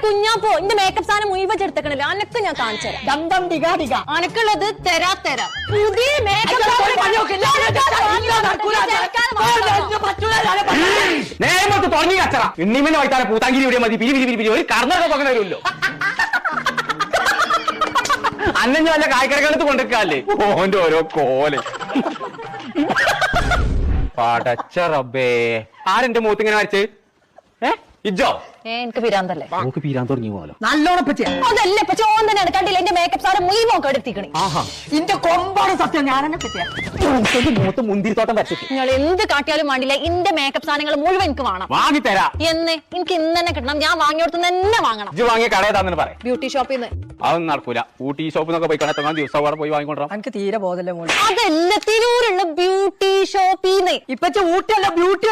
കുഞ്ഞാപ്പോ എന്റെ മേക്കപ്പ് സാധനം മുഴുവൻ ചെടുത്തക്കണില്ല അനക്ക് ഞാൻ കാണിച്ചുതരാം അനക്കുള്ളത് തരാം പുതിയ മേക്കപ്പ് നേരത്തെ തുടങ്ങി കച്ചറ എണ്ണിമനെ വൈത്താലെ പൂത്താങ്കിരി ഇവിടെ മതി പിരി ഒരു കർണൊക്കെ പകരം വരുമല്ലോ. അന്നെ വല്ല കായ്ക്കരക്കടുത്ത് കൊണ്ടിരിക്കാല്ലേ ഓന്റെ ഓരോ കോല്. പടച്ച റബ്ബേ ആരെന്റെ മുഖത്ത് ഇങ്ങനെ വരച്ച്? ഇജ്ജോ? എനിക്ക് പിരാന്തല്ലേ? നമുക്ക് പീരാൻ തുടങ്ങി പോലോ. നല്ലോണം അതല്ല ഇപ്പൊ ഓൻ തന്നെയാണ് കണ്ടില്ല എന്റെ മേക്കപ്പ് സാധനം മുഴുവൻ എടുത്തിക്കണേ. ഇന്റെ കൊമ്പാണ് സത്യം. ഞാനെന്നെ പറ്റിയ മൂത്ത് മുന്തിരിത്തോട്ടം വരച്ചിട്ട് നിങ്ങൾ എന്ത് കാട്ടിയാലും വേണ്ടില്ല എന്റെ മേക്കപ്പ് സാധനങ്ങൾ മുഴുവൻ എനിക്ക് വേണം. വാങ്ങിത്തരാ എന്ന് എനിക്ക് ഇന്ന് തന്നെ കിട്ടണം. ഞാൻ വാങ്ങിയോടത്ത് തന്നെ വാങ്ങണം. ഇജ്ജ് വാങ്ങിയ കടയതാന്ന് പറയാം. ബ്യൂട്ടി ഷോപ്പിൽ നിന്ന് അതൊന്നും നടക്കൂല. ഊട്ടി ഷോപ്പിൽ നിന്നൊക്കെ പോയി കണത്തങ്ങാൻ ദിവസം അവിടെ പോയി വാങ്ങിക്കൊണ്ടാ. എനിക്ക് തീരെ ബോധല്ലേ മോളെ. അതല്ല തിരൂരുള്ള ബ്യൂട്ടി ഷോപ്പിൽ നിന്ന്. ഇപ്പൊ ഊട്ടിയല്ല ബ്യൂട്ടി